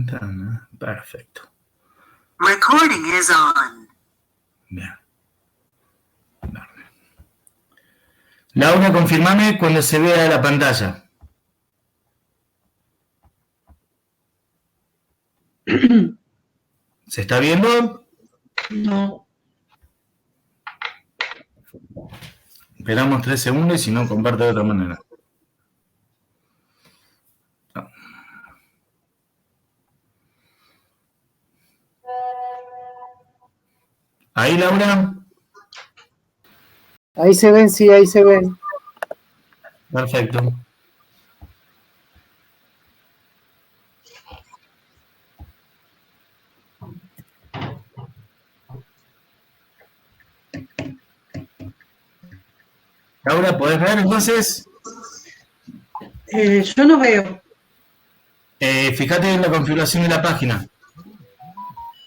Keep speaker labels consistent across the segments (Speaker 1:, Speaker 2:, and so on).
Speaker 1: ventana. Perfecto.
Speaker 2: Recording is on.
Speaker 1: Bien. Laura, confirmame cuando se vea la pantalla. ¿Se está viendo?
Speaker 3: No.
Speaker 1: Esperamos 3 segundos y si no, comparto de otra manera. No. ¿Ahí, Laura?
Speaker 4: Ahí se ven, sí, ahí se ven.
Speaker 1: Perfecto. Laura, ¿podés ver entonces?
Speaker 3: Yo no veo.
Speaker 1: Fíjate en la configuración de la página.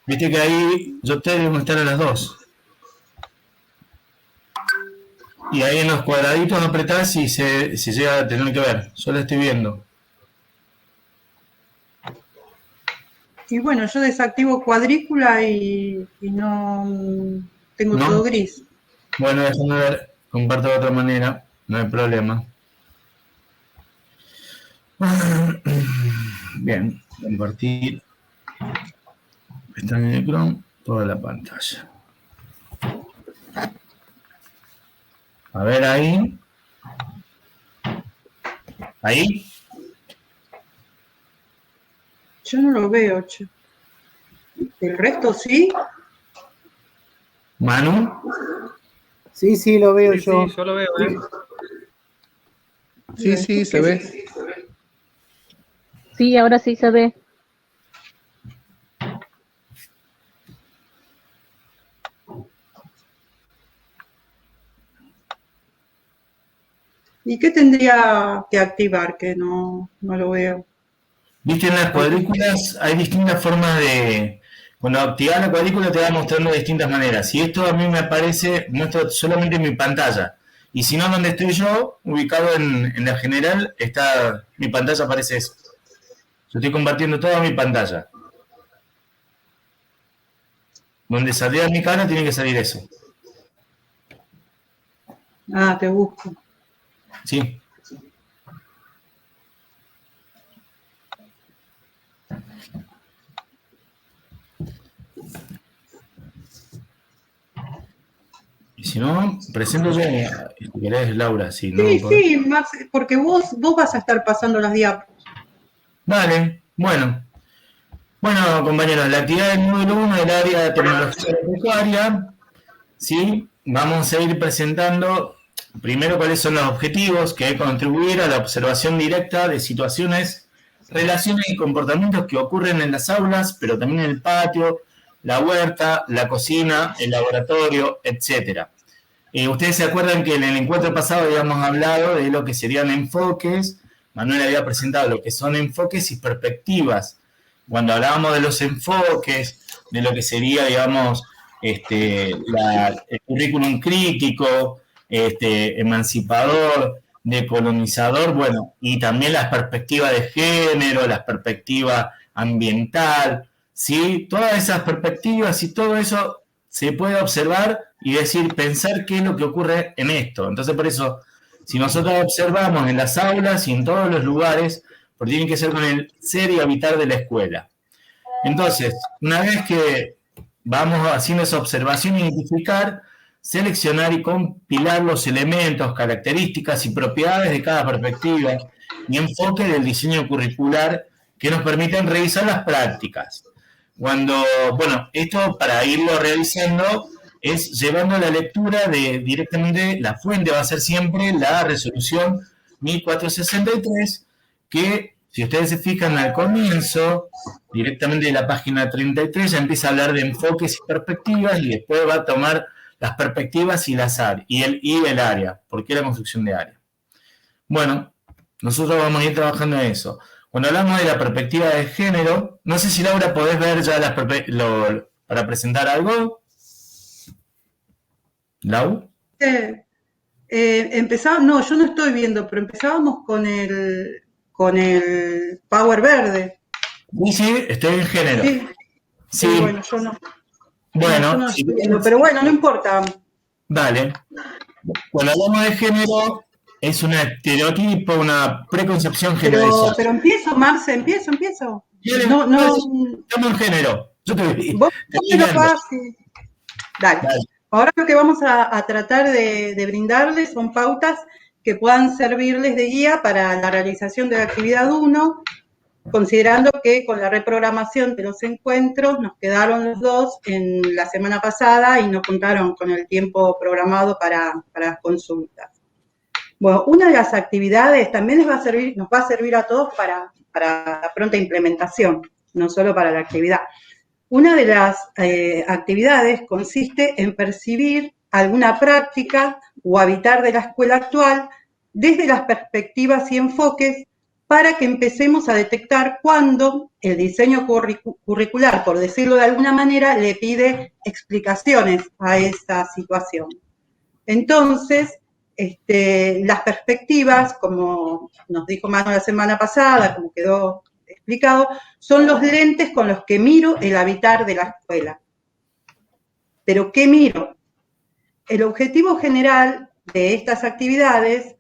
Speaker 1: Viste que ahí yo tengo que estar a las 2. Y ahí en los cuadraditos apretás y se llega a tener que ver. Yo lo estoy viendo.
Speaker 3: Y bueno, yo desactivo cuadrícula y no tengo
Speaker 1: ¿No?
Speaker 3: todo gris.
Speaker 1: Bueno, déjame ver. Comparto de otra manera. No hay problema. Bien. Compartir. Pestaña de Chrome. Toda la pantalla. A ver ahí. ¿Ahí?
Speaker 3: Yo no lo veo, che. ¿El resto sí?
Speaker 1: ¿Manu?
Speaker 4: Sí, sí, lo veo yo.
Speaker 5: Sí, yo lo veo,
Speaker 6: Sí, se ve.
Speaker 7: Sí, ahora sí se ve.
Speaker 3: ¿Y qué tendría que activar que no lo veo?
Speaker 1: Viste, en las cuadrículas hay distintas formas de... Cuando activas la cuadrícula te va mostrando de distintas maneras. Y esto a mí me aparece, muestra solamente en mi pantalla. Y si no, donde estoy yo, ubicado en la general, está mi pantalla aparece eso. Yo estoy compartiendo toda mi pantalla. Donde saldría mi cara tiene que salir eso.
Speaker 3: Ah, te busco.
Speaker 1: Sí. Y si no, presento yo, si querés, Laura, si no...
Speaker 3: Sí, Max, porque vos vas a estar pasando las diapos.
Speaker 1: Dale, bueno. Bueno, compañeros, la actividad del módulo 1 del área de tecnología agropecuaria, ¿sí? Vamos a ir presentando primero cuáles son los objetivos, que es contribuir a la observación directa de situaciones, relaciones y comportamientos que ocurren en las aulas, pero también en el patio, la huerta, la cocina, el laboratorio, etc. Ustedes se acuerdan que en el encuentro pasado habíamos hablado de lo que serían enfoques, Manuel había presentado lo que son enfoques y perspectivas. Cuando hablábamos de los enfoques, de lo que sería, digamos, el currículum crítico, emancipador, decolonizador, bueno, y también las perspectivas de género, las perspectivas ambiental, ¿sí? Todas esas perspectivas y todo eso se puede observar y decir, pensar qué es lo que ocurre en esto. Entonces, por eso, si nosotros observamos en las aulas y en todos los lugares, porque tiene que ser con el ser y habitar de la escuela. Entonces, una vez que vamos haciendo esa observación, identificar, seleccionar y compilar los elementos, características y propiedades de cada perspectiva y enfoque del diseño curricular que nos permiten revisar las prácticas. Bueno, esto para irlo revisando es llevando la lectura de directamente, la fuente va a ser siempre la resolución 1463, que si ustedes se fijan al comienzo, directamente de la página 33, ya empieza a hablar de enfoques y perspectivas y después va a tomar las perspectivas y las áreas, y el área, ¿por qué la construcción de área? Bueno, nosotros vamos a ir trabajando en eso. Cuando hablamos de la perspectiva de género, no sé si Laura podés ver ya para presentar algo. ¿Lau?
Speaker 3: No, yo no estoy viendo, pero empezábamos con el Power Verde.
Speaker 1: Sí, estoy en género.
Speaker 3: Sí,
Speaker 1: Sí,
Speaker 3: bueno, yo no.
Speaker 1: bueno,
Speaker 3: Yo no
Speaker 1: sí,
Speaker 3: estoy viendo, pero bueno, no importa.
Speaker 1: dale. Cuando hablamos de género, es un estereotipo, una preconcepción generalizada.
Speaker 3: Pero empiezo, Marce, empiezo.
Speaker 1: Dale,
Speaker 3: No, no,
Speaker 1: estamos en género. Yo te vi
Speaker 3: vos me lo
Speaker 1: guiando.
Speaker 3: vas. Dale.
Speaker 1: Dale.
Speaker 3: Ahora lo que vamos a tratar de brindarles son pautas que puedan servirles de guía para la realización de la actividad 1, considerando que con la reprogramación de los encuentros nos quedaron los 2 en la semana pasada y no contaron con el tiempo programado para las consultas. Bueno, una de las actividades también nos va a servir a todos para la pronta implementación, no solo para la actividad. Una de las actividades consiste en percibir alguna práctica o habitar de la escuela actual desde las perspectivas y enfoques para que empecemos a detectar cuándo el diseño curricular, por decirlo de alguna manera, le pide explicaciones a esa situación. Entonces, las perspectivas, como nos dijo Manu la semana pasada, como quedó explicado, son los lentes con los que miro el habitar de la escuela. ¿Pero qué miro? El objetivo general de estas actividades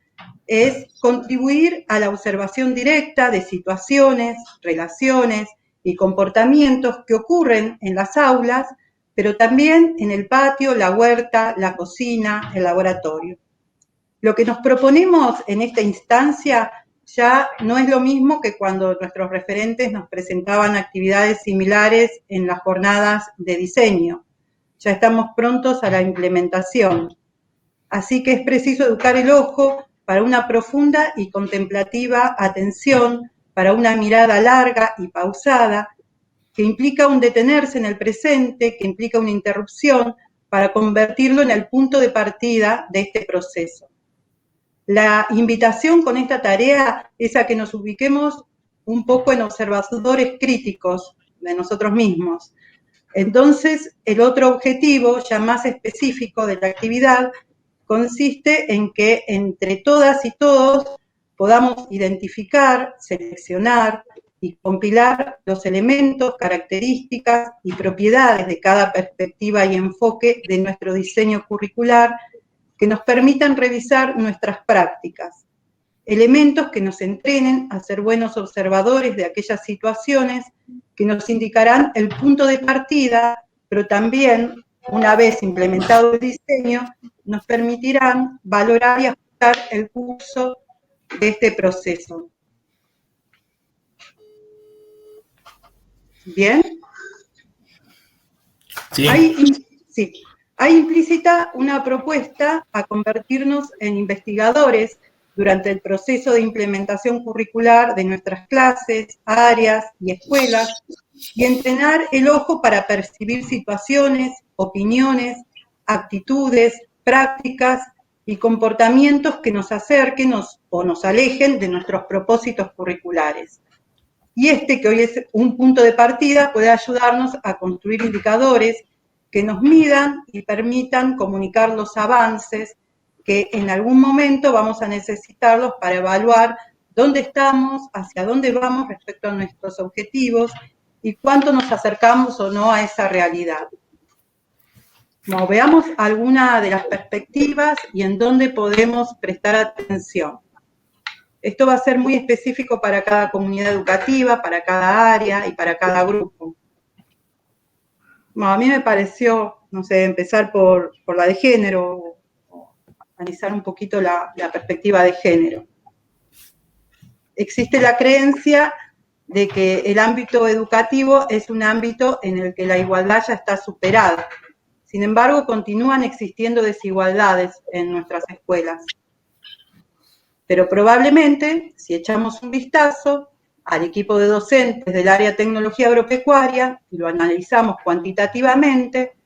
Speaker 3: es contribuir a la observación directa de situaciones, relaciones y comportamientos que ocurren en las aulas, pero también en el patio, la huerta, la cocina, el laboratorio. Lo que nos proponemos en esta instancia ya no es lo mismo que cuando nuestros referentes nos presentaban actividades similares en las jornadas de diseño. Ya estamos prontos a la implementación. Así que es preciso educar el ojo para una profunda y contemplativa atención, para una mirada larga y pausada, que implica un detenerse en el presente, que implica una interrupción, para convertirlo en el punto de partida de este proceso. La invitación con esta tarea es a que nos ubiquemos un poco en observadores críticos de nosotros mismos. Entonces, el otro objetivo, ya más específico de la actividad, consiste en que entre todas y todos podamos identificar, seleccionar y compilar los elementos, características y propiedades de cada perspectiva y enfoque de nuestro diseño curricular que nos permitan revisar nuestras prácticas, elementos que nos entrenen a ser buenos observadores de aquellas situaciones que nos indicarán el punto de partida, pero también, una vez implementado el diseño, nos permitirán valorar y ajustar el curso de este proceso. ¿Bien?
Speaker 1: Sí.
Speaker 3: Hay implícita una propuesta a convertirnos en investigadores durante el proceso de implementación curricular de nuestras clases, áreas y escuelas, y entrenar el ojo para percibir situaciones, opiniones, actitudes, prácticas y comportamientos que nos acerquen o nos alejen de nuestros propósitos curriculares. Y que hoy es un punto de partida, puede ayudarnos a construir indicadores que nos midan y permitan comunicar los avances que en algún momento vamos a necesitarlos para evaluar dónde estamos, hacia dónde vamos respecto a nuestros objetivos y cuánto nos acercamos o no a esa realidad. Bueno, veamos alguna de las perspectivas y en dónde podemos prestar atención. Esto va a ser muy específico para cada comunidad educativa, para cada área y para cada grupo. Bueno, a mí me pareció, no sé, empezar por la de género, o analizar un poquito la perspectiva de género. Existe la creencia de que el ámbito educativo es un ámbito en el que la igualdad ya está superada. Sin embargo, continúan existiendo desigualdades en nuestras escuelas. Pero probablemente, si echamos un vistazo al equipo de docentes del área de tecnología agropecuaria y lo analizamos cuantitativamente,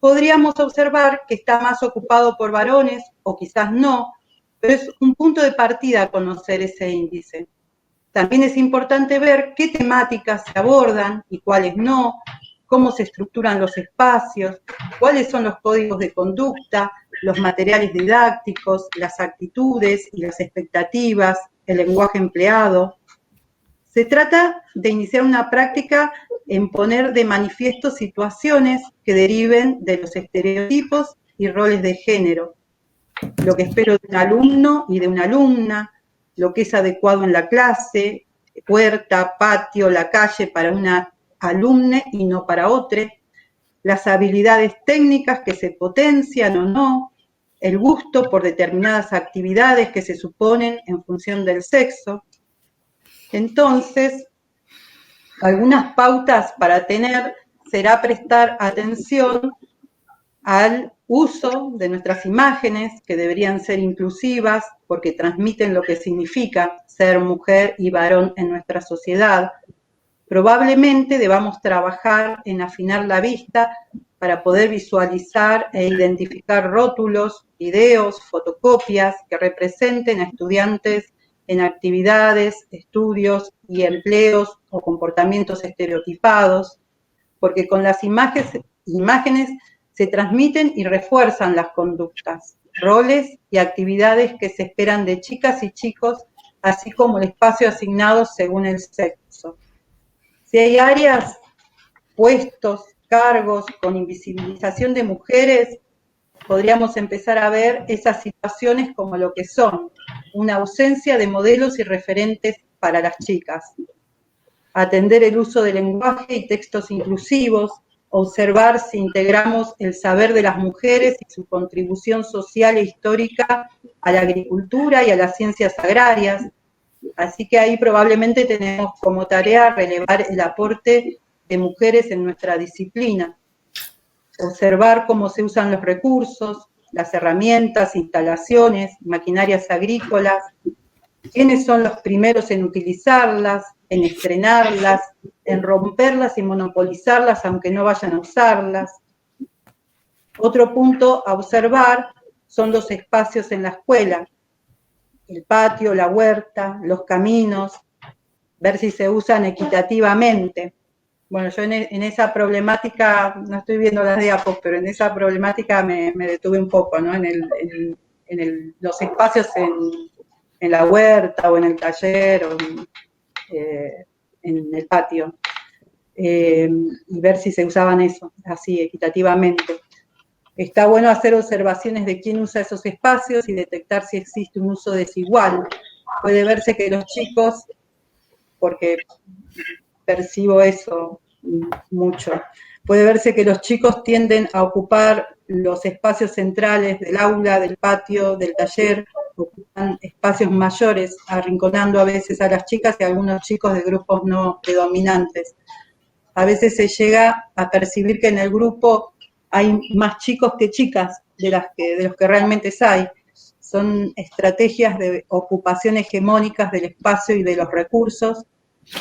Speaker 3: podríamos observar que está más ocupado por varones, o quizás no, pero es un punto de partida conocer ese índice. También es importante ver qué temáticas se abordan y cuáles no, cómo se estructuran los espacios, cuáles son los códigos de conducta, los materiales didácticos, las actitudes y las expectativas, el lenguaje empleado. Se trata de iniciar una práctica en poner de manifiesto situaciones que deriven de los estereotipos y roles de género, lo que espero de un alumno y de una alumna, lo que es adecuado en la clase, puerta, patio, la calle para una alumna y no para otra, las habilidades técnicas que se potencian o no, el gusto por determinadas actividades que se suponen en función del sexo. Entonces, algunas pautas para tener será prestar atención al uso de nuestras imágenes, que deberían ser inclusivas porque transmiten lo que significa ser mujer y varón en nuestra sociedad. Probablemente debamos trabajar en afinar la vista para poder visualizar e identificar rótulos, videos, fotocopias que representen a estudiantes en actividades, estudios y empleos o comportamientos estereotipados, porque con las imágenes se transmiten y refuerzan las conductas, roles y actividades que se esperan de chicas y chicos, así como el espacio asignado según el sexo. Si hay áreas, puestos, cargos con invisibilización de mujeres, podríamos empezar a ver esas situaciones como lo que son, una ausencia de modelos y referentes para las chicas. Atender el uso del lenguaje y textos inclusivos, observar si integramos el saber de las mujeres y su contribución social e histórica a la agricultura y a las ciencias agrarias. Así que ahí probablemente tenemos como tarea relevar el aporte de mujeres en nuestra disciplina, observar cómo se usan los recursos, las herramientas, instalaciones, maquinarias agrícolas, quiénes son los primeros en utilizarlas, en estrenarlas, en romperlas y monopolizarlas aunque no vayan a usarlas. Otro punto a observar son los espacios en la escuela, el patio, la huerta, los caminos, ver si se usan equitativamente. Bueno, yo en esa problemática, no estoy viendo las diapos, pero en esa problemática me detuve un poco, ¿no? Los espacios en la huerta o en el taller o en el patio, y ver si se usaban eso, así, equitativamente. Está bueno hacer observaciones de quién usa esos espacios y detectar si existe un uso desigual. Puede verse que los chicos, porque percibo eso mucho, puede verse que los chicos tienden a ocupar los espacios centrales del aula, del patio, del taller, ocupan espacios mayores, arrinconando a veces a las chicas y a algunos chicos de grupos no predominantes. A veces se llega a percibir que en el grupo hay más chicos que chicas de los que realmente hay. Son estrategias de ocupación hegemónicas del espacio y de los recursos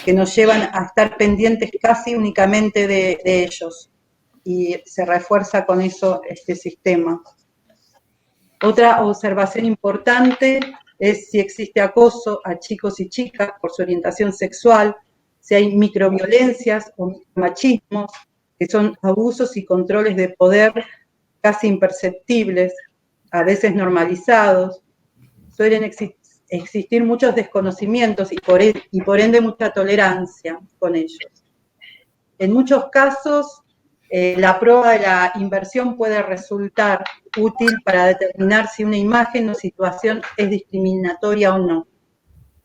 Speaker 3: que nos llevan a estar pendientes casi únicamente de ellos. Y se refuerza con eso este sistema. Otra observación importante es si existe acoso a chicos y chicas por su orientación sexual, si hay microviolencias o machismos, que son abusos y controles de poder casi imperceptibles, a veces normalizados. Suelen existir muchos desconocimientos y por ende mucha tolerancia con ellos. En muchos casos, la prueba de la inversión puede resultar útil para determinar si una imagen o situación es discriminatoria o no.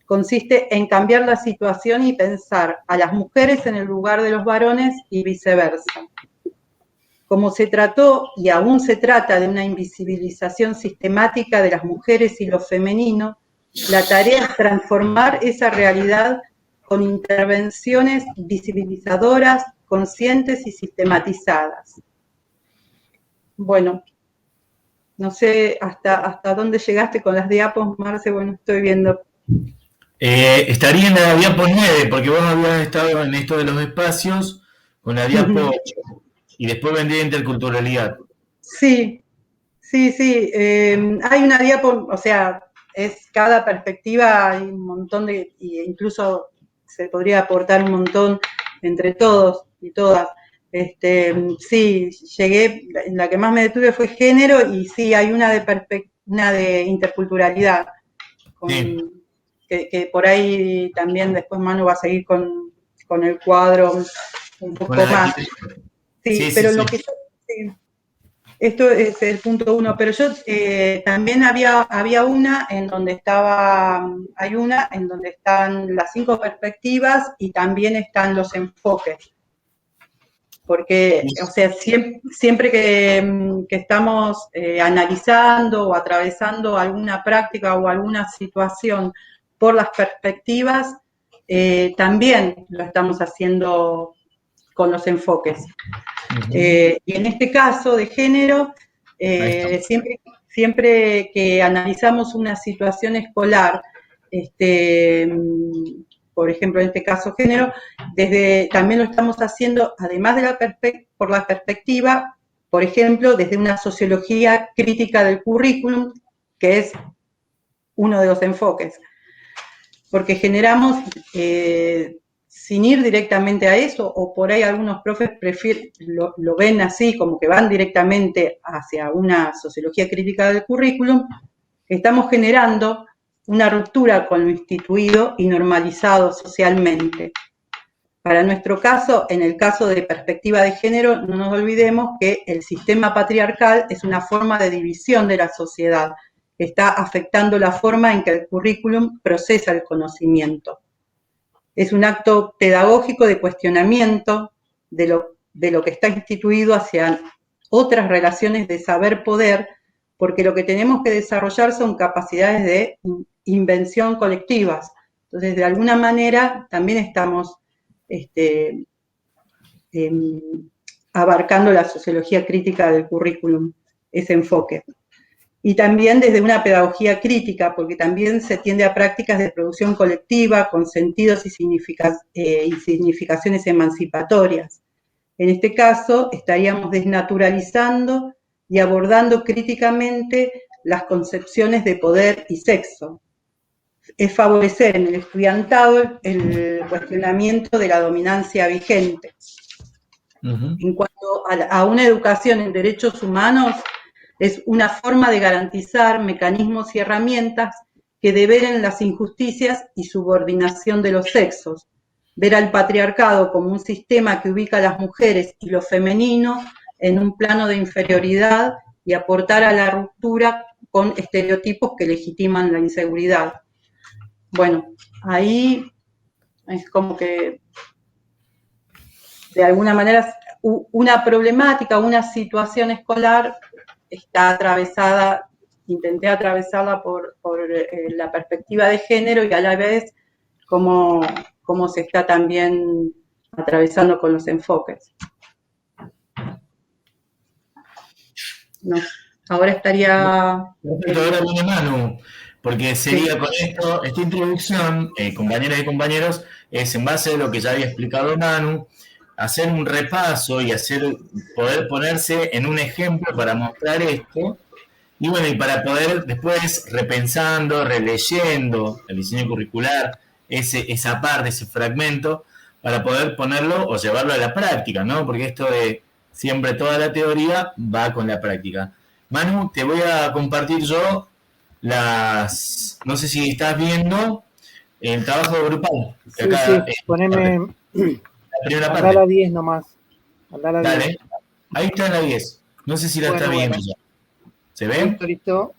Speaker 3: Consiste en cambiar la situación y pensar a las mujeres en el lugar de los varones y viceversa. Como se trató y aún se trata de una invisibilización sistemática de las mujeres y lo femenino, la tarea es transformar esa realidad con intervenciones visibilizadoras, conscientes y sistematizadas. Bueno, no sé hasta dónde llegaste con las diapos, Marce, bueno, estoy viendo.
Speaker 1: Estaría en la diapo 9, porque vos habías estado en esto de los espacios con la diapo 8, y después vendría interculturalidad.
Speaker 3: Sí. Hay una diapo, o sea, es cada perspectiva, hay un montón e incluso se podría aportar un montón entre todos y todas. Sí, llegué, la que más me detuve fue género, y sí, hay una de interculturalidad.
Speaker 1: Sí.
Speaker 3: que por ahí también después Manu va a seguir con el cuadro un poco más. Sí, pero lo que yo... Sí. Esto es el punto 1, pero yo también había una en donde hay una en donde están las 5 perspectivas y también están los enfoques. Porque, o sea, siempre que estamos analizando o atravesando alguna práctica o alguna situación por las perspectivas, también lo estamos haciendo con los enfoques. Y en este caso de género, siempre que analizamos una situación escolar, por ejemplo, en este caso género, también lo estamos haciendo, además de por la perspectiva, por ejemplo, desde una sociología crítica del currículum, que es uno de los enfoques. Porque generamos, sin ir directamente a eso, o por ahí algunos profes lo ven así, como que van directamente hacia una sociología crítica del currículum, estamos generando una ruptura con lo instituido y normalizado socialmente. Para nuestro caso, en el caso de perspectiva de género, no nos olvidemos que el sistema patriarcal es una forma de división de la sociedad, que está afectando la forma en que el currículum procesa el conocimiento. Es un acto pedagógico de cuestionamiento de lo que está instituido hacia otras relaciones de saber-poder, porque lo que tenemos que desarrollar son capacidades de invención colectivas. Entonces, de alguna manera, también estamos abarcando la sociología crítica del currículum, ese enfoque. Y también desde una pedagogía crítica, porque también se tiende a prácticas de producción colectiva con sentidos y significaciones emancipatorias. En este caso, estaríamos desnaturalizando y abordando críticamente las concepciones de poder y sexo. Es favorecer en el estudiantado el cuestionamiento de la dominancia vigente. En cuanto a una educación en derechos humanos, es una forma de garantizar mecanismos y herramientas que develen las injusticias y subordinación de los sexos. Ver al patriarcado como un sistema que ubica a las mujeres y lo femenino en un plano de inferioridad y aportar a la ruptura con estereotipos que legitiman la inseguridad. Bueno, ahí es como que de alguna manera una problemática, una situación escolar está atravesada, intenté atravesarla por la perspectiva de género y a la vez cómo se está también atravesando con los enfoques. No, ahora estaría...
Speaker 1: Perfecto, ahora viene Manu, porque sería con esto, esta introducción, compañeras y compañeros, es en base a lo que ya había explicado Manu, hacer un repaso y poder ponerse en un ejemplo para mostrar esto, y bueno, y para poder después, repensando, releyendo el diseño curricular, esa parte, ese fragmento, para poder ponerlo o llevarlo a la práctica, ¿no? Porque esto de siempre toda la teoría va con la práctica. Manu, te voy a compartir yo no sé si estás viendo el trabajo grupal.
Speaker 4: Sí, acá, sí, poneme la primera parte. Andá a la 10 nomás. Andá a la 10.
Speaker 1: Dale, ahí está en la 10. No sé si la está viendo ya. ¿Se ve?
Speaker 4: Listo.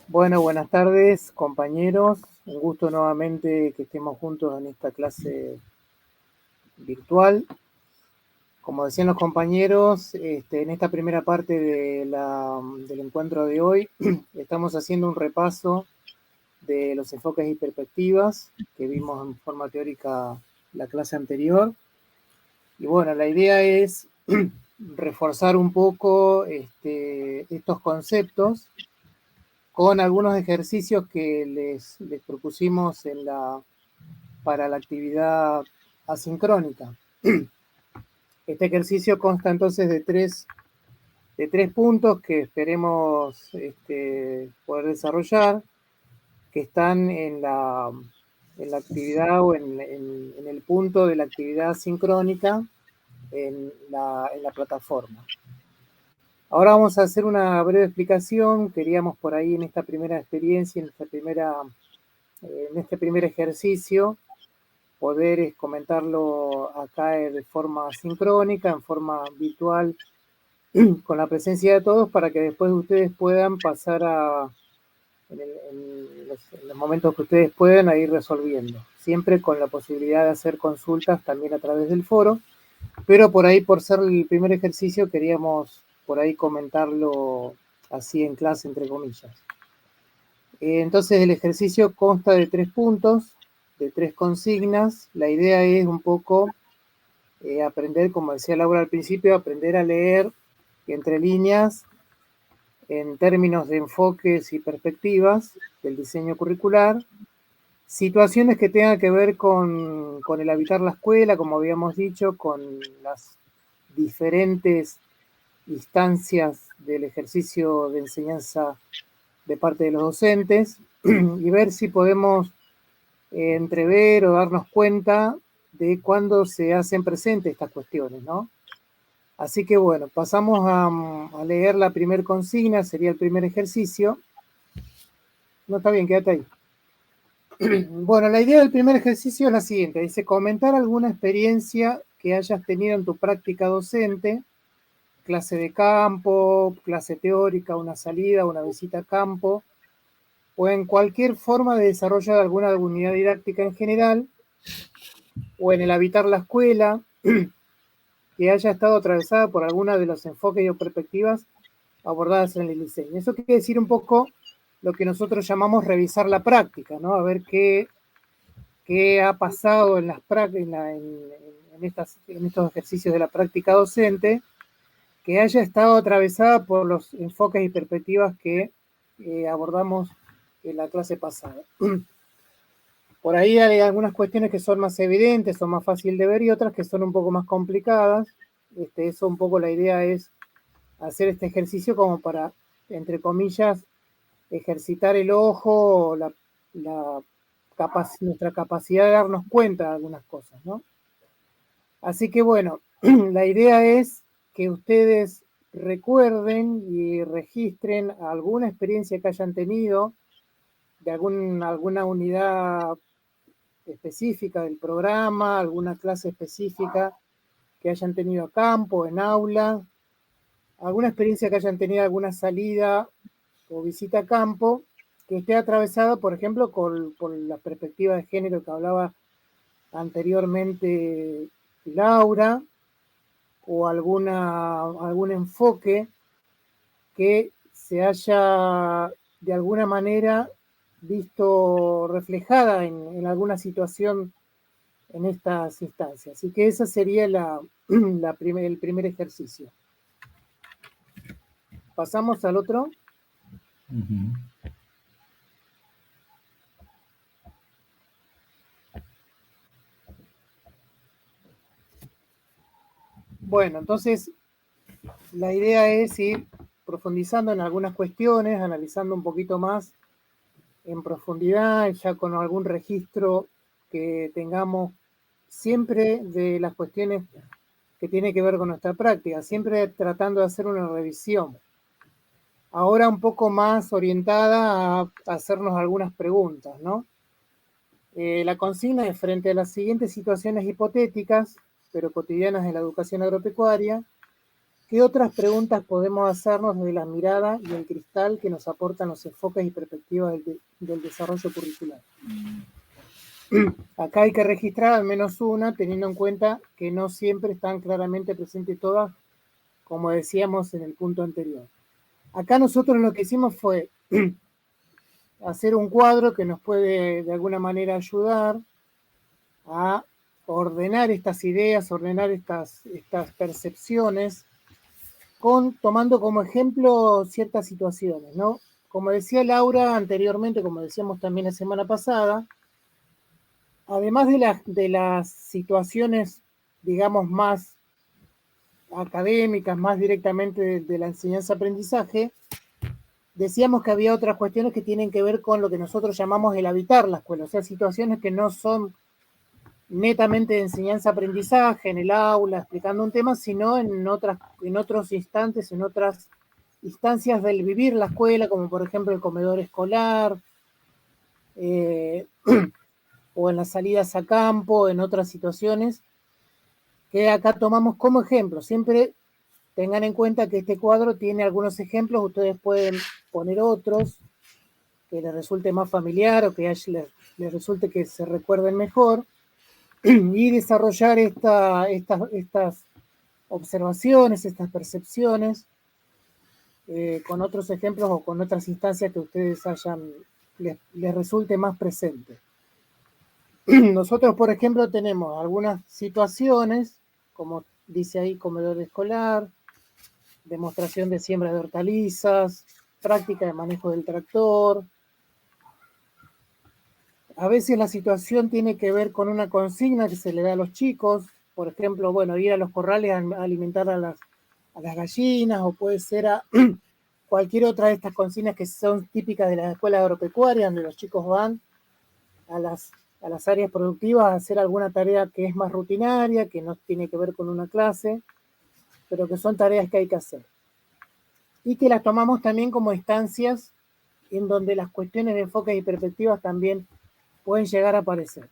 Speaker 4: Bueno, buenas tardes, compañeros. Un gusto nuevamente que estemos juntos en esta clase virtual. Como decían los compañeros, en esta primera parte del encuentro de hoy, estamos haciendo un repaso de los enfoques y perspectivas que vimos en forma teórica la clase anterior. Y bueno, la idea es reforzar un poco estos conceptos con algunos ejercicios que les propusimos para la actividad asincrónica. Este ejercicio consta entonces de tres puntos que esperemos poder desarrollar, que están en la actividad o en el punto de la actividad sincrónica en la plataforma. Ahora vamos a hacer una breve explicación. Queríamos por ahí en esta primera experiencia, en esta primera en este primer ejercicio, poder comentarlo acá de forma sincrónica, en forma virtual, con la presencia de todos, para que después ustedes puedan pasar en los momentos que ustedes puedan, a ir resolviendo. Siempre con la posibilidad de hacer consultas también a través del foro, pero por ahí, por ser el primer ejercicio, queríamos por ahí comentarlo así en clase, entre comillas. Entonces el ejercicio consta de 3 puntos, de 3 consignas. La idea es un poco aprender, como decía Laura al principio, aprender a leer entre líneas en términos de enfoques y perspectivas del diseño curricular, situaciones que tengan que ver con el habitar la escuela, como habíamos dicho, con las diferentes instancias del ejercicio de enseñanza de parte de los docentes, y ver si podemos entrever o darnos cuenta de cuándo se hacen presentes estas cuestiones, ¿no? Así que bueno, pasamos a leer la primera consigna, sería el primer ejercicio. No, está bien, quédate ahí. Bueno, la idea del primer ejercicio es la siguiente. Dice, comentar alguna experiencia que hayas tenido en tu práctica docente, clase de campo, clase teórica, una salida, una visita a campo, o en cualquier forma de desarrollo de alguna unidad didáctica en general, o en el habitar la escuela, que haya estado atravesada por alguna de los enfoques o perspectivas abordadas en el diseño. Eso quiere decir un poco lo que nosotros llamamos revisar la práctica, ¿no? A ver qué ha pasado en estos ejercicios de la práctica docente, que haya estado atravesada por los enfoques y perspectivas que abordamos en la clase pasada. Por ahí hay algunas cuestiones que son más evidentes, son más fáciles de ver, y otras que son un poco más complicadas. Eso un poco la idea es hacer este ejercicio como para, entre comillas, ejercitar el ojo, nuestra capacidad de darnos cuenta de algunas cosas, ¿no? Así que bueno, la idea es que ustedes recuerden y registren alguna experiencia que hayan tenido de alguna unidad específica del programa, alguna clase específica que hayan tenido a campo, en aula, alguna experiencia que hayan tenido, alguna salida o visita a campo, que esté atravesada, por ejemplo, por la perspectiva de género que hablaba anteriormente Laura, o algún enfoque que se haya de alguna manera visto reflejada en alguna situación en estas instancias. Así que esa sería el primer ejercicio. Pasamos al otro. Uh-huh. Bueno, entonces la idea es ir profundizando en algunas cuestiones, analizando un poquito más en profundidad, ya con algún registro que tengamos siempre de las cuestiones que tienen que ver con nuestra práctica, siempre tratando de hacer una revisión. Ahora un poco más orientada a hacernos algunas preguntas, ¿no? La consigna es: frente a las siguientes situaciones hipotéticas, pero cotidianas de la educación agropecuaria, ¿qué otras preguntas podemos hacernos desde la mirada y el cristal que nos aportan los enfoques y perspectivas del desarrollo curricular? Acá hay que registrar al menos una, teniendo en cuenta que no siempre están claramente presentes todas, como decíamos en el punto anterior. Acá nosotros lo que hicimos fue hacer un cuadro que nos puede de alguna manera ayudar a ordenar estas ideas, ordenar estas percepciones, tomando como ejemplo ciertas situaciones, ¿no? Como decía Laura anteriormente, como decíamos también la semana pasada, además de las situaciones, digamos, más académicas, más directamente de la enseñanza-aprendizaje, decíamos que había otras cuestiones que tienen que ver con lo que nosotros llamamos el habitar la escuela, o sea, situaciones que no son netamente de enseñanza-aprendizaje, en el aula, explicando un tema, sino en otros instantes, en otras instancias del vivir la escuela, como por ejemplo el comedor escolar, o en las salidas a campo, en otras situaciones, que acá tomamos como ejemplo. Siempre tengan en cuenta que este cuadro tiene algunos ejemplos, ustedes pueden poner otros que les resulte más familiar o que les resulte que se recuerden mejor y desarrollar estas observaciones, estas percepciones con otros ejemplos o con otras instancias que ustedes les resulte más presente. Nosotros, por ejemplo, tenemos algunas situaciones, como dice ahí, comedor escolar, demostración de siembra de hortalizas, práctica de manejo del tractor. A veces la situación tiene que ver con una consigna que se le da a los chicos, por ejemplo, bueno, ir a los corrales a alimentar a las gallinas, o puede ser a cualquier otra de estas consignas que son típicas de las escuelas agropecuarias, donde los chicos van a las áreas productivas a hacer alguna tarea que es más rutinaria, que no tiene que ver con una clase, pero que son tareas que hay que hacer. Y que las tomamos también como instancias en donde las cuestiones de enfoques y perspectivas también pueden llegar a aparecer.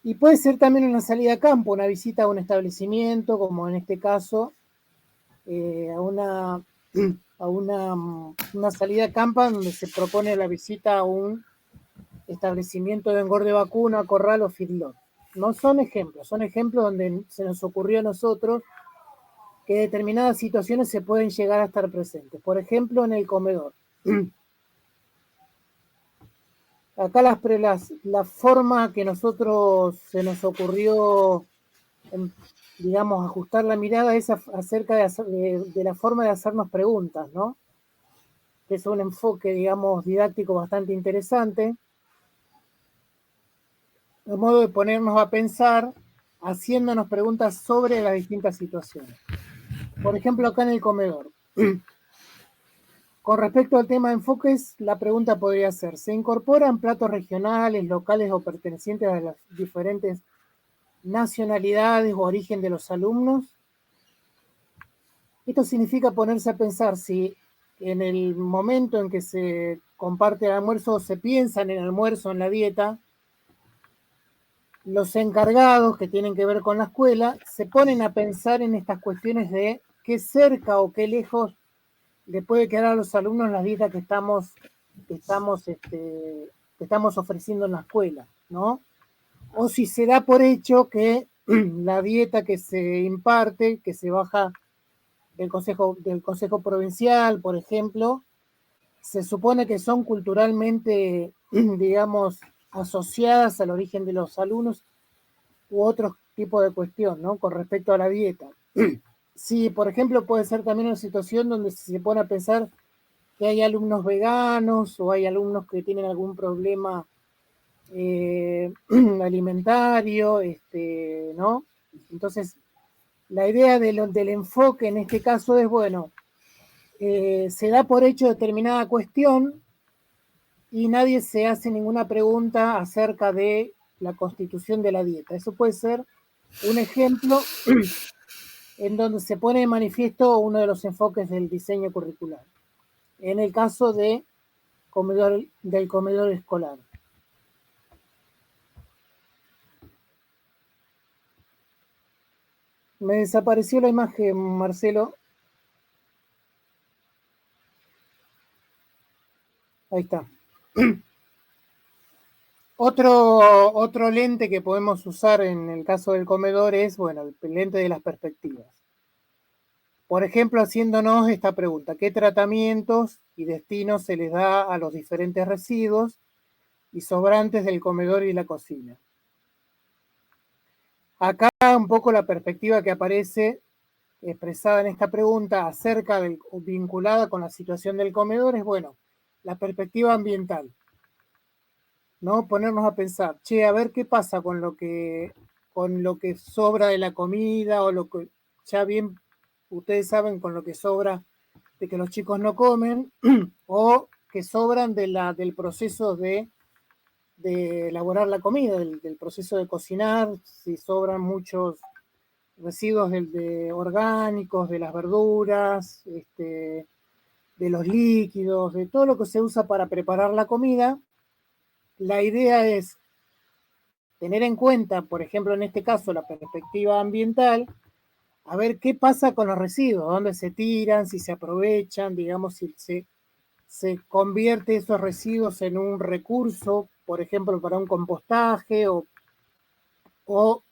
Speaker 4: Y puede ser también una salida a campo, una visita a un establecimiento, como en este caso, a una salida a campo donde se propone la visita a un establecimiento de engorde vacuna, corral o feedlot. No son ejemplos, son ejemplos donde se nos ocurrió a nosotros que determinadas situaciones se pueden llegar a estar presentes. Por ejemplo, en el comedor. Acá la forma que nosotros se nos ocurrió, digamos, ajustar la mirada es acerca de la forma de hacernos preguntas, ¿no? Que es un enfoque, digamos, didáctico bastante interesante, de modo de ponernos a pensar haciéndonos preguntas sobre las distintas situaciones. Por ejemplo, acá en el comedor. Con respecto al tema de enfoques, la pregunta podría ser, ¿se incorporan platos regionales, locales o pertenecientes a las diferentes nacionalidades o origen de los alumnos? Esto significa ponerse a pensar si en el momento en que se comparte el almuerzo o se piensa en el almuerzo, en la dieta, los encargados que tienen que ver con la escuela se ponen a pensar en estas cuestiones de qué cerca o qué lejos le puede quedar a los alumnos la dieta que estamos ofreciendo en la escuela, ¿no? O si se da por hecho que la dieta que se imparte, que se baja del Consejo Provincial, por ejemplo, se supone que son culturalmente, digamos, asociadas al origen de los alumnos u otro tipo de cuestión, ¿no? Con respecto a la dieta. Sí, por ejemplo, puede ser también una situación donde se pone a pensar que hay alumnos veganos o hay alumnos que tienen algún problema alimentario, ¿no? Entonces, la idea del enfoque en este caso es, bueno, se da por hecho determinada cuestión y nadie se hace ninguna pregunta acerca de la constitución de la dieta. Eso puede ser un ejemplo en donde se pone de manifiesto uno de los enfoques del diseño curricular. En el caso del comedor escolar. Me desapareció la imagen, Marcelo. Ahí está. Otro lente que podemos usar en el caso del comedor es, bueno, el lente de las perspectivas. Por ejemplo, haciéndonos esta pregunta, ¿qué tratamientos y destinos se les da a los diferentes residuos y sobrantes del comedor y la cocina? Acá un poco la perspectiva que aparece expresada en esta pregunta vinculada con la situación del comedor es, bueno, la perspectiva ambiental, ¿no? Ponernos a pensar, che, a ver qué pasa con lo que sobra de la comida o lo que, ya bien, ustedes saben, con lo que sobra de que los chicos no comen o que sobran del proceso de elaborar la comida, del proceso de cocinar, si sobran muchos residuos orgánicos, de las verduras, de los líquidos, de todo lo que se usa para preparar la comida, la idea es tener en cuenta, por ejemplo, en este caso, la perspectiva ambiental, a ver qué pasa con los residuos, dónde se tiran, si se aprovechan, digamos, si se convierte esos residuos en un recurso, por ejemplo, para un compostaje o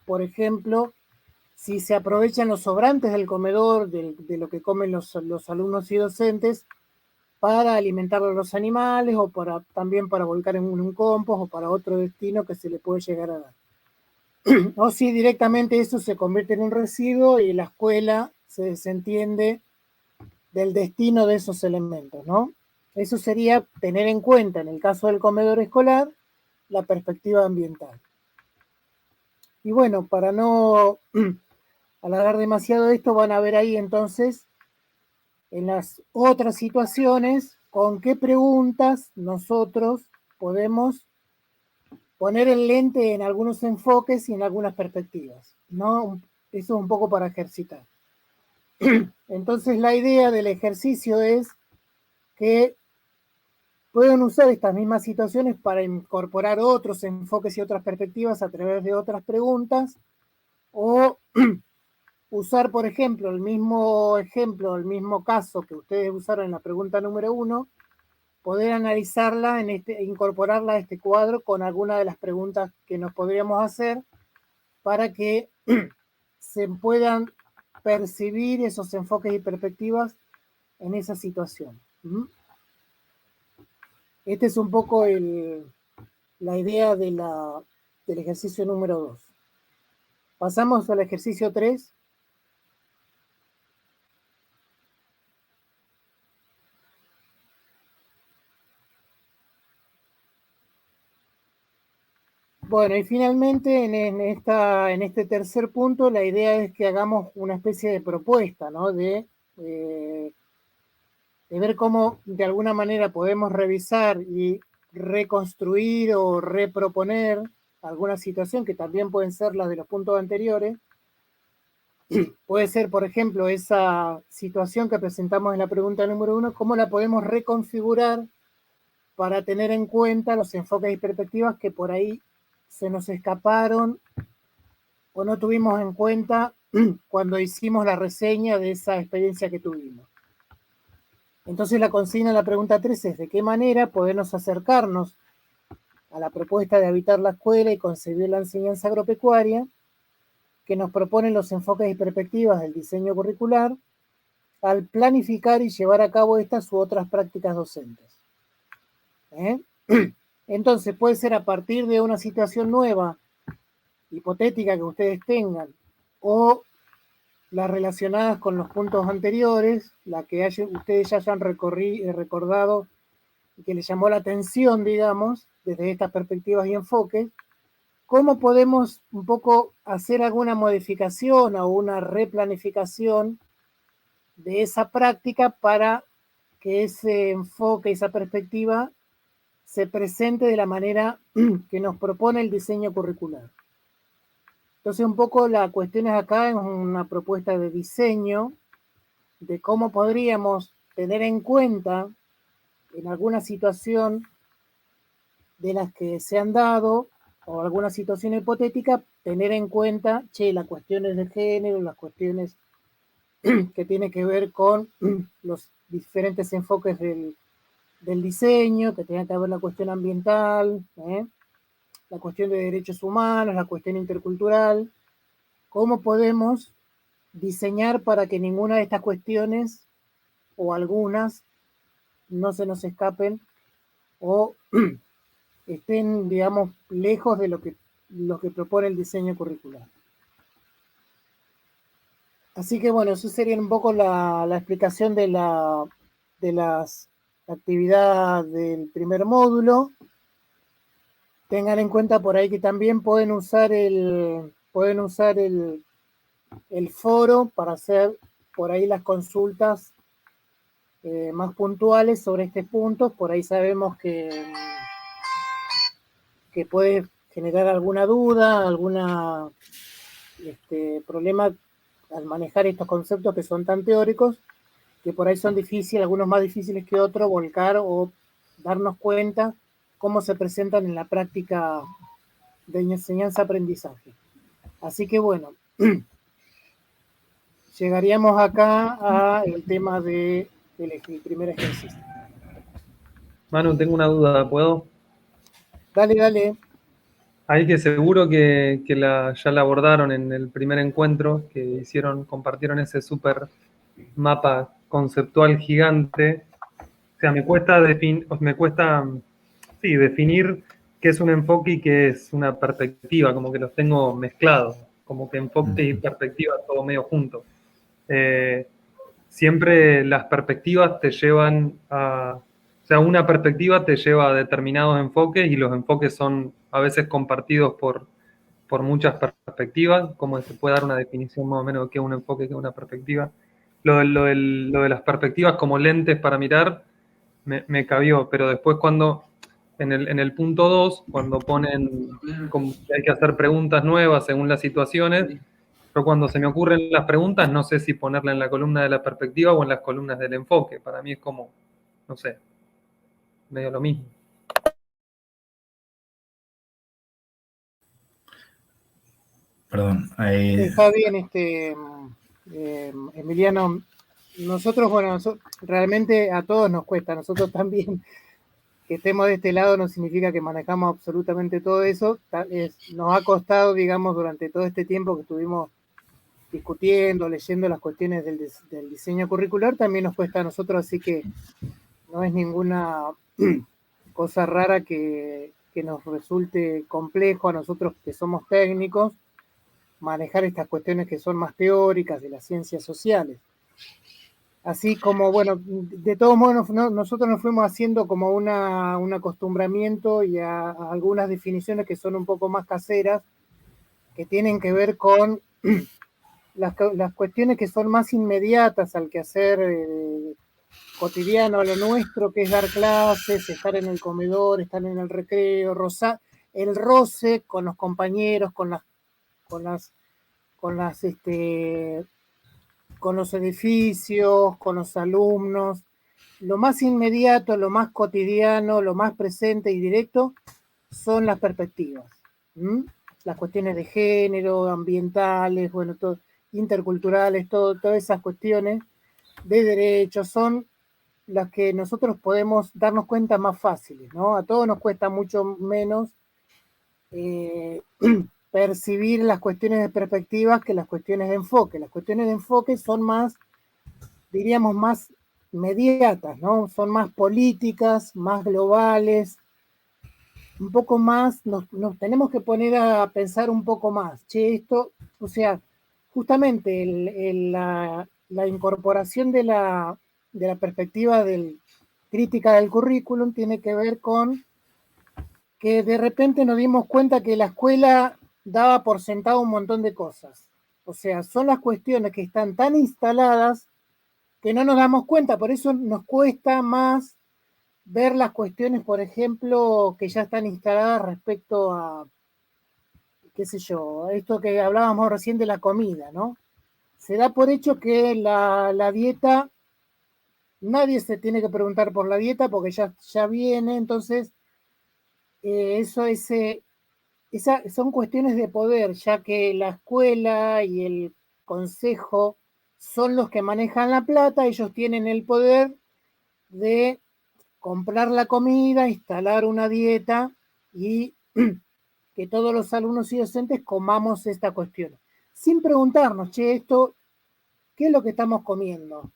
Speaker 4: por ejemplo, si se aprovechan los sobrantes del comedor, de lo que comen los alumnos y docentes, para alimentar a los animales o también para volcar en un compost o para otro destino que se le puede llegar a dar. O si directamente eso se convierte en un residuo y la escuela se desentiende del destino de esos elementos, ¿no? Eso sería tener en cuenta, en el caso del comedor escolar, la perspectiva ambiental. Y bueno, para no alargar demasiado esto, van a ver ahí entonces, en las otras situaciones, con qué preguntas nosotros podemos poner el lente en algunos enfoques y en algunas perspectivas, ¿no? Eso es un poco para ejercitar. Entonces la idea del ejercicio es que pueden usar estas mismas situaciones para incorporar otros enfoques y otras perspectivas a través de otras preguntas, o usar, por ejemplo, el mismo caso que ustedes usaron en la pregunta número 1, poder analizarla, incorporarla a este cuadro con alguna de las preguntas que nos podríamos hacer para que se puedan percibir esos enfoques y perspectivas en esa situación. Este es un poco la idea del ejercicio número 2. Pasamos al ejercicio 3. Bueno, y finalmente en este tercer punto la idea es que hagamos una especie de propuesta, ¿no? De ver cómo de alguna manera podemos revisar y reconstruir o reproponer alguna situación, que también pueden ser las de los puntos anteriores. Puede ser, por ejemplo, esa situación que presentamos en la pregunta número 1, cómo la podemos reconfigurar para tener en cuenta los enfoques y perspectivas que por ahí se nos escaparon o no tuvimos en cuenta cuando hicimos la reseña de esa experiencia que tuvimos. Entonces la consigna de la pregunta 3 es: ¿de qué manera podemos acercarnos a la propuesta de habitar la escuela y concebir la enseñanza agropecuaria que nos proponen los enfoques y perspectivas del diseño curricular al planificar y llevar a cabo estas u otras prácticas docentes? Entonces puede ser a partir de una situación nueva, hipotética que ustedes tengan, o las relacionadas con los puntos anteriores, la que ustedes ya hayan recordado y que les llamó la atención, digamos, desde estas perspectivas y enfoques. ¿Cómo podemos un poco hacer alguna modificación o una replanificación de esa práctica para que ese enfoque, esa perspectiva se presente de la manera que nos propone el diseño curricular? Entonces, un poco la cuestión es acá, es una propuesta de diseño de cómo podríamos tener en cuenta en alguna situación de las que se han dado o alguna situación hipotética, tener en cuenta, las cuestiones de género, las cuestiones que tienen que ver con los diferentes enfoques del diseño, que tenga que ver la cuestión ambiental, la cuestión de derechos humanos, la cuestión intercultural. ¿Cómo podemos diseñar para que ninguna de estas cuestiones o algunas no se nos escapen o estén, digamos, lejos de lo que propone el diseño curricular? Así que bueno, eso sería un poco la explicación de las actividades del primer módulo. Tengan en cuenta por ahí que también pueden usar el foro para hacer por ahí las consultas más puntuales sobre este punto. Por ahí sabemos que puede generar alguna duda, alguna problema al manejar estos conceptos que son tan teóricos, que por ahí son difíciles, algunos más difíciles que otros, volcar o darnos cuenta cómo se presentan en la práctica de enseñanza-aprendizaje. Así que bueno, llegaríamos acá al tema del primer ejercicio.
Speaker 5: Manu, tengo una duda, ¿puedo?
Speaker 4: Dale.
Speaker 5: Ahí que seguro que ya la abordaron en el primer encuentro que compartieron ese súper mapa conceptual gigante. O sea, me cuesta definir qué es un enfoque y qué es una perspectiva, como que los tengo mezclados, como que enfoque y perspectiva todo medio junto. Siempre las perspectivas te llevan o sea, una perspectiva te lleva a determinados enfoques y los enfoques son a veces compartidos por muchas perspectivas, como se puede dar una definición más o menos de qué es un enfoque, qué es una perspectiva. Lo de las perspectivas como lentes para mirar me cabió, pero después cuando en el punto 2, cuando ponen como que hay que hacer preguntas nuevas según las situaciones, pero cuando se me ocurren las preguntas no sé si ponerla en la columna de la perspectiva o en las columnas del enfoque. Para mí es como, no sé, medio lo mismo.
Speaker 1: Perdón.
Speaker 4: Está bien, Emiliano. Nosotros, bueno, realmente a todos nos cuesta, nosotros también. Que estemos de este lado no significa que manejamos absolutamente todo eso. Nos ha costado, digamos, durante todo este tiempo que estuvimos discutiendo, leyendo las cuestiones del diseño curricular, también nos cuesta a nosotros, así que no es ninguna cosa rara que nos resulte complejo a nosotros que somos técnicos manejar estas cuestiones que son más teóricas de las ciencias sociales. Así como, bueno, de todos modos nosotros nos fuimos haciendo como un acostumbramiento y a algunas definiciones que son un poco más caseras, que tienen que ver con las cuestiones que son más inmediatas al quehacer cotidiano, a lo nuestro, que es dar clases, estar en el comedor, estar en el recreo, el roce con los compañeros, con los edificios, con los alumnos. Lo más inmediato, lo más cotidiano, lo más presente y directo son las perspectivas. Las cuestiones de género, ambientales, bueno, interculturales, todas esas cuestiones de derechos son las que nosotros podemos darnos cuenta más fáciles, ¿no? A todos nos cuesta mucho menos percibir las cuestiones de perspectivas que las cuestiones de enfoque. Las cuestiones de enfoque son más, diríamos, más inmediatas, ¿no? Son más políticas, más globales, un poco más, nos tenemos que poner a pensar un poco más. Che, esto, o sea, justamente la incorporación de la perspectiva crítica del currículum tiene que ver con que de repente nos dimos cuenta que la escuela daba por sentado un montón de cosas. O sea, son las cuestiones que están tan instaladas que no nos damos cuenta, por eso nos cuesta más ver las cuestiones, por ejemplo, que ya están instaladas respecto a, qué sé yo, esto que hablábamos recién de la comida, ¿no? Se da por hecho que la dieta, nadie se tiene que preguntar por la dieta porque ya viene, entonces son cuestiones de poder, ya que la escuela y el consejo son los que manejan la plata, ellos tienen el poder de comprar la comida, instalar una dieta y que todos los alumnos y docentes comamos esta cuestión. Sin preguntarnos, che, esto, ¿qué es lo que estamos comiendo?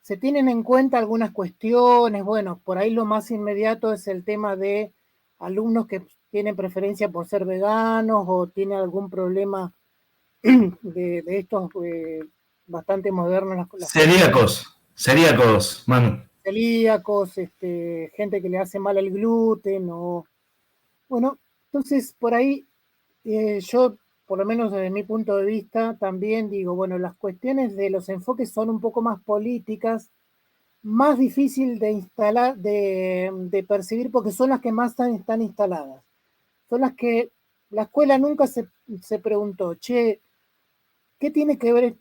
Speaker 4: Se tienen en cuenta algunas cuestiones, bueno, por ahí lo más inmediato es el tema de alumnos que tienen preferencia por ser veganos o tienen algún problema de estos bastante modernos.
Speaker 1: Celíacos, Manu.
Speaker 4: Celíacos, gente que le hace mal el gluten, o bueno, entonces por ahí yo, por lo menos desde mi punto de vista, también digo, bueno, las cuestiones de los enfoques son un poco más políticas, más difícil de instalar, de percibir, porque son las que más están instaladas. Son las que la escuela nunca se preguntó, che, ¿qué tiene que ver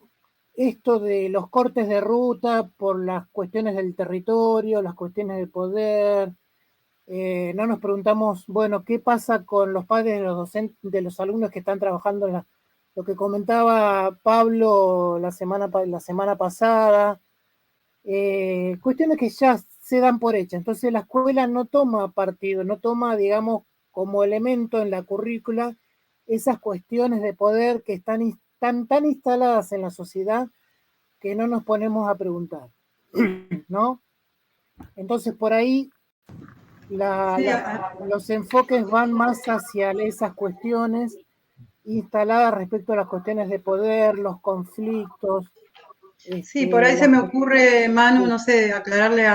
Speaker 4: esto de los cortes de ruta por las cuestiones del territorio, las cuestiones del poder? no nos preguntamos, bueno, ¿qué pasa con los padres de los docentes, de los alumnos que están trabajando en lo que comentaba Pablo la semana pasada? Cuestiones que ya se dan por hechas. Entonces la escuela no toma partido, no toma, digamos, como elemento en la currícula esas cuestiones de poder que están tan instaladas en la sociedad que no nos ponemos a preguntar, ¿no? Entonces por ahí los enfoques van más hacia esas cuestiones instaladas respecto a las cuestiones de poder, los conflictos.
Speaker 3: Sí, por ahí se me ocurre, Manu, no sé, aclararle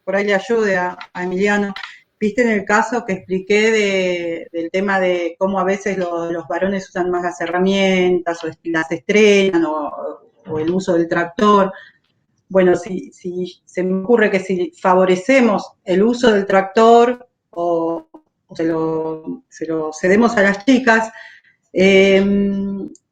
Speaker 3: por ahí le ayude a Emiliano. Viste en el caso que expliqué del tema de cómo a veces los varones usan más las herramientas o las estrenan o el uso del tractor. Bueno, si se me ocurre que si favorecemos el uso del tractor o se lo cedemos a las chicas,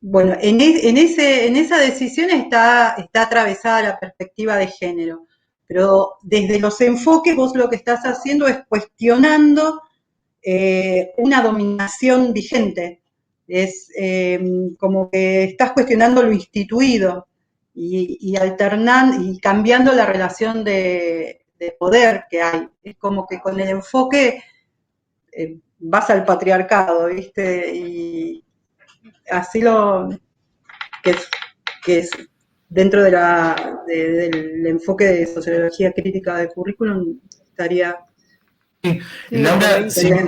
Speaker 3: bueno, en esa decisión está atravesada la perspectiva de género, pero desde los enfoques vos lo que estás haciendo es cuestionando una dominación vigente, es como que estás cuestionando lo instituido y alternando y cambiando la relación de poder que hay. Es como que con el enfoque vas al patriarcado, ¿viste? Y así que es dentro del enfoque de sociología crítica del currículum estaría
Speaker 1: Sí, Laura, si me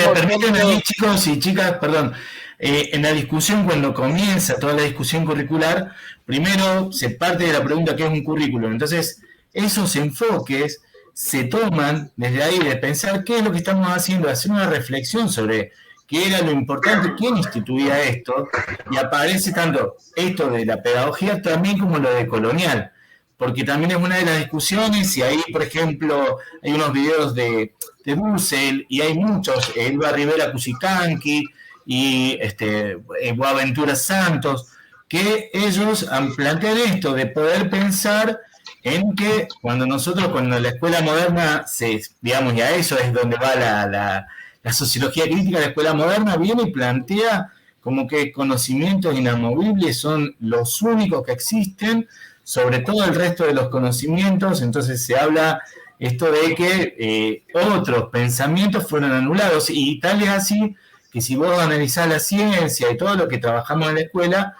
Speaker 1: permiten ahí, chicos y chicas, perdón, en la discusión, cuando comienza toda la discusión curricular, primero se parte de la pregunta ¿qué es un currículum? Entonces, esos enfoques se toman desde ahí de pensar qué es lo que estamos haciendo, hacer una reflexión sobre qué era lo importante, quién instituía esto, y aparece tanto esto de la pedagogía también como lo de colonial, porque también es una de las discusiones, y ahí, por ejemplo, hay unos videos de Dussel, y hay muchos, Elba Rivera Cusicanqui, y Boaventura Santos, que ellos plantean esto, de poder pensar en que cuando la escuela moderna, digamos, y a eso es donde va la sociología crítica de la escuela moderna, viene y plantea como que conocimientos inamovibles son los únicos que existen, sobre todo el resto de los conocimientos. Entonces se habla esto de que otros pensamientos fueron anulados, y tal es así que si vos analizás la ciencia y todo lo que trabajamos en la escuela,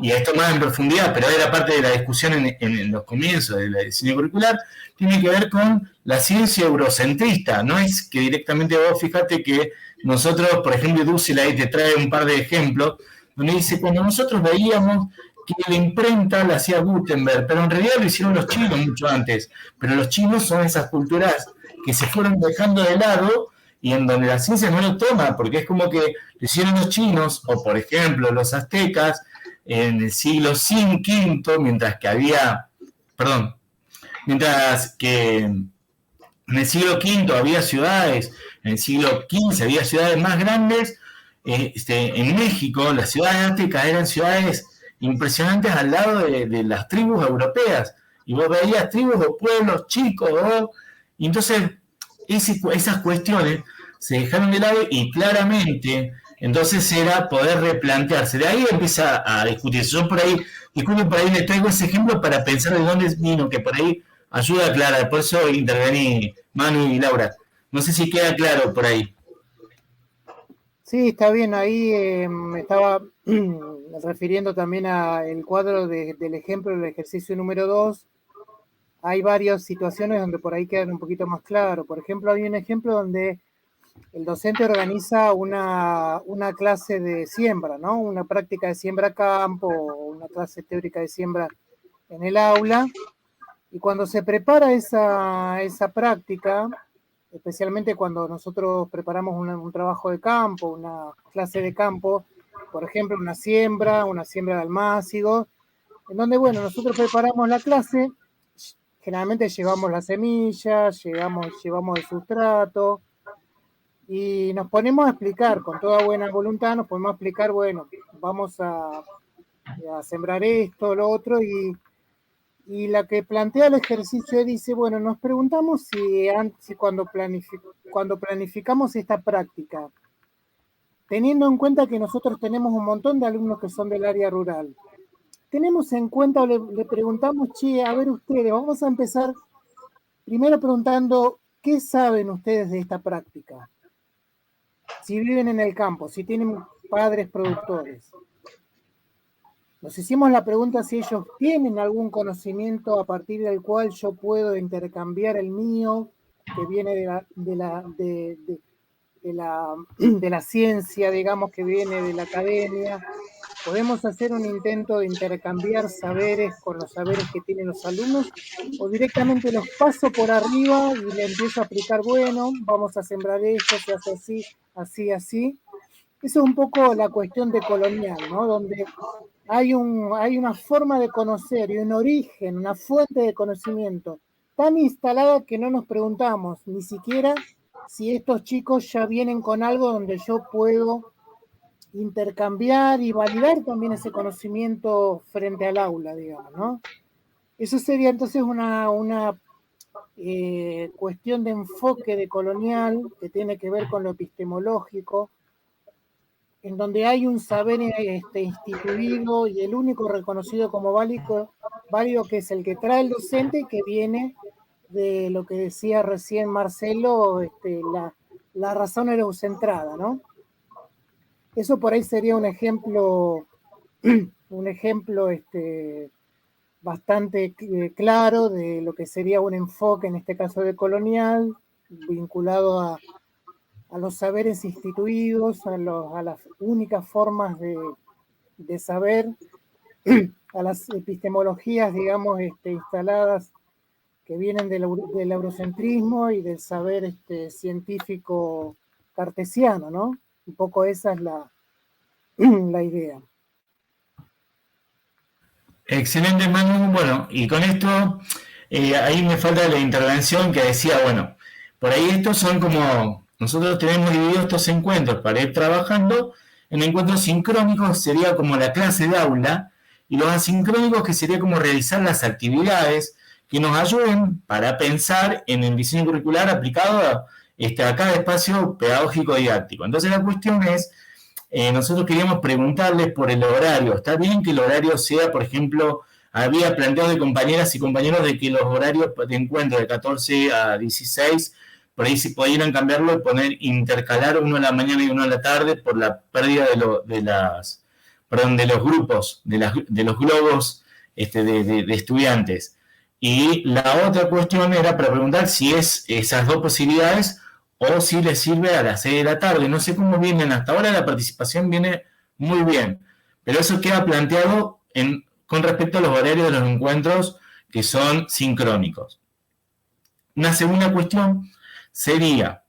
Speaker 1: y esto más en profundidad, pero era parte de la discusión en los comienzos del diseño curricular, tiene que ver con la ciencia eurocentrista. No es que directamente vos fíjate que nosotros, por ejemplo, Dussel ahí te trae un par de ejemplos, donde dice, cuando nosotros veíamos que la imprenta la hacía Gutenberg, pero en realidad lo hicieron los chinos mucho antes, pero los chinos son esas culturas que se fueron dejando de lado y en donde la ciencia no lo toma, porque es como que lo hicieron los chinos, o por ejemplo los aztecas, en el siglo V, mientras que en el siglo V había ciudades, en el siglo XV había ciudades más grandes. En México, las ciudades aztecas eran ciudades impresionantes al lado de las tribus europeas, y vos veías tribus o pueblos chicos, y entonces esas cuestiones se dejaron de lado, y claramente entonces era poder replantearse. De ahí empieza a discutirse. Yo por ahí les traigo ese ejemplo para pensar de dónde vino, que por ahí ayuda a aclarar. Por eso intervení Manu y Laura. No sé si queda claro por ahí.
Speaker 4: Sí, está bien. Ahí me estaba refiriendo también al cuadro del ejemplo del ejercicio número 2. Hay varias situaciones donde por ahí quedan un poquito más claro. Por ejemplo, hay un ejemplo donde el docente organiza una clase de siembra, ¿no? Una práctica de siembra a campo, una clase teórica de siembra en el aula. Y cuando se prepara esa práctica, especialmente cuando nosotros preparamos un trabajo de campo, una clase de campo, por ejemplo, una siembra de almácigos, en donde, bueno, nosotros preparamos la clase, generalmente llevamos las semillas, llevamos el sustrato, y nos ponemos a explicar, con toda buena voluntad, nos ponemos a explicar, bueno, vamos a sembrar esto, lo otro, y Y la que plantea el ejercicio dice, bueno, nos preguntamos si cuando planificamos esta práctica, teniendo en cuenta que nosotros tenemos un montón de alumnos que son del área rural, tenemos en cuenta, le preguntamos, che, a ver ustedes, vamos a empezar primero preguntando, ¿qué saben ustedes de esta práctica? Si viven en el campo, si tienen padres productores. Nos hicimos la pregunta si ellos tienen algún conocimiento a partir del cual yo puedo intercambiar el mío, que viene de la ciencia, digamos, que viene de la academia. ¿Podemos hacer un intento de intercambiar saberes con los saberes que tienen los alumnos? ¿O directamente los paso por arriba y le empiezo a aplicar, bueno, vamos a sembrar esto, se hace así, así, así? Eso es un poco la cuestión de colonial, ¿no? Donde hay una forma de conocer y un origen, una fuente de conocimiento tan instalada que no nos preguntamos ni siquiera si estos chicos ya vienen con algo donde yo puedo intercambiar y validar también ese conocimiento frente al aula, digamos, ¿no? Eso sería entonces una cuestión de enfoque de colonial que tiene que ver con lo epistemológico, en donde hay un saber instituido y el único reconocido como válido que es el que trae el docente, que viene de lo que decía recién Marcelo, la razón eurocentrada, ¿no? Eso por ahí sería un ejemplo bastante claro de lo que sería un enfoque, en este caso de colonial, vinculado a los saberes instituidos, a las únicas formas de saber, a las epistemologías, digamos, instaladas que vienen del eurocentrismo y del saber científico cartesiano, ¿no? Un poco esa es la idea.
Speaker 1: Excelente, Manu. Bueno, y con esto, ahí me falta la intervención que decía, bueno, por ahí estos son como, nosotros tenemos divididos estos encuentros para ir trabajando, en encuentros sincrónicos sería como la clase de aula, y los asincrónicos que sería como realizar las actividades que nos ayuden para pensar en el diseño curricular aplicado a cada espacio pedagógico didáctico. Entonces la cuestión es, nosotros queríamos preguntarles por el horario. ¿Está bien que el horario sea, por ejemplo, había planteado de compañeras y compañeros de que los horarios de encuentro de 14 a 16, por ahí se pudieran cambiarlo y intercalar uno en la mañana y uno en la tarde por la pérdida de los grupos, de los globos de estudiantes? Y la otra cuestión era para preguntar si es esas dos posibilidades o si les sirve a las 6 de la tarde. No sé cómo vienen, hasta ahora la participación viene muy bien, pero eso queda planteado con respecto a los horarios de los encuentros que son sincrónicos. Una segunda cuestión sería,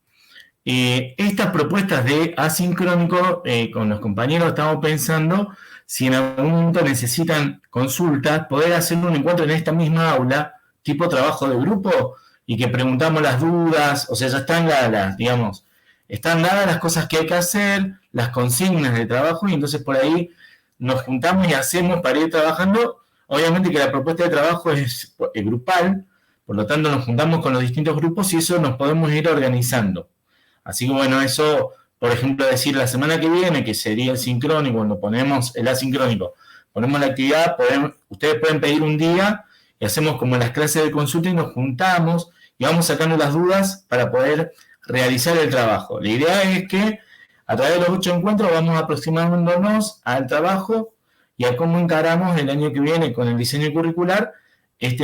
Speaker 1: estas propuestas de asincrónico, con los compañeros estamos pensando si en algún momento necesitan consultas, poder hacer un encuentro en esta misma aula, tipo trabajo de grupo, y que preguntamos las dudas, o sea, ya están están dadas las cosas que hay que hacer, las consignas de trabajo, y entonces por ahí nos juntamos y hacemos para ir trabajando. Obviamente que la propuesta de trabajo es grupal, por lo tanto nos juntamos con los distintos grupos y eso nos podemos ir organizando. Así que bueno, eso, por ejemplo, decir la semana que viene, que sería el sincrónico, cuando ponemos el asincrónico, ponemos la actividad, ustedes pueden pedir un día y hacemos como las clases de consulta y nos juntamos y vamos sacando las dudas para poder realizar el trabajo. La idea es que a través de los 8 encuentros vamos aproximándonos al trabajo y a cómo encaramos el año que viene con el diseño curricular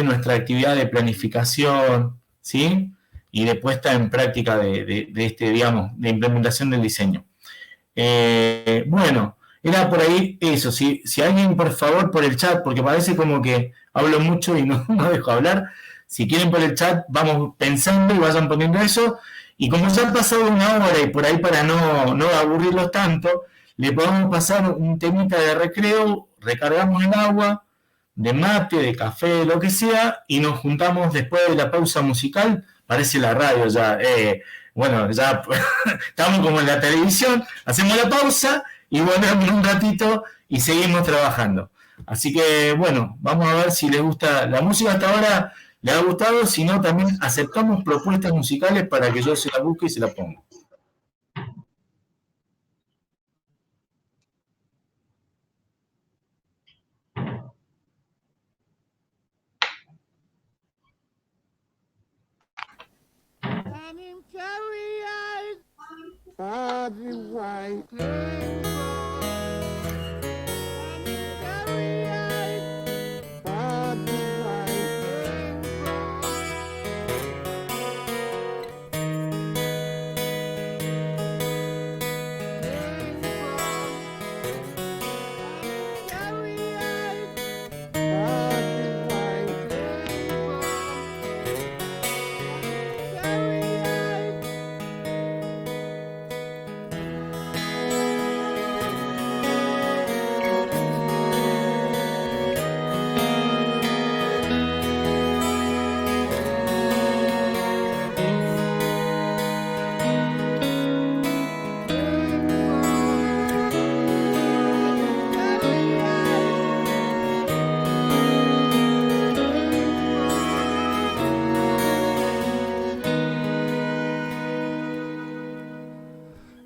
Speaker 1: nuestra actividad de planificación, ¿sí? Y de puesta en práctica de implementación del diseño. Bueno, era por ahí eso. Si alguien, por favor, por el chat, porque parece como que hablo mucho y no dejo hablar, si quieren por el chat, vamos pensando y vayan poniendo eso. Y como ya han pasado una hora y por ahí para no aburrirlos tanto, le podemos pasar un temita de recreo, recargamos el agua, de mate, de café, lo que sea, y nos juntamos después de la pausa musical. Parece la radio ya, ya estamos como en la televisión, hacemos la pausa y volvemos un ratito y seguimos trabajando. Así que, bueno, vamos a ver si les gusta. La música hasta ahora les ha gustado, si no, también aceptamos propuestas musicales para que yo se las busque y se las ponga.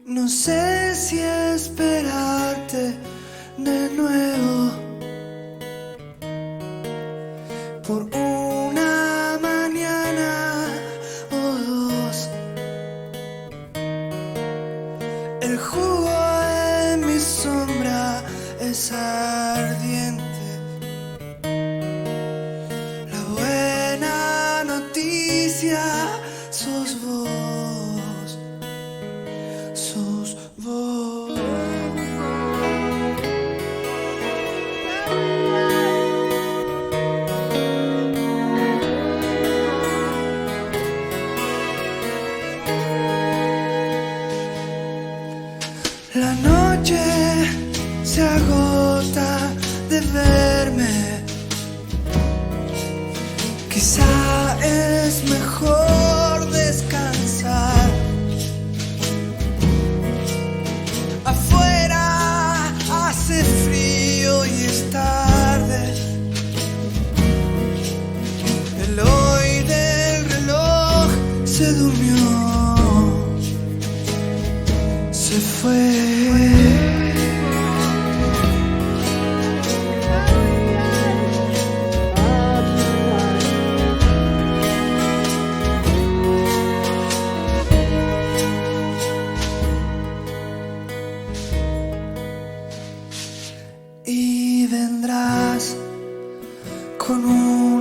Speaker 6: No sé si esperarte de nuevo por una mañana o dos. El jugo en mi sombra es ardiente. La buena noticia sos vos. Sos vos. La noche se agota de verme. Quizá es mejor descansar. Afuera hace frío y es tarde. El hoy del reloj se durmió, se fue. Y vendrás con un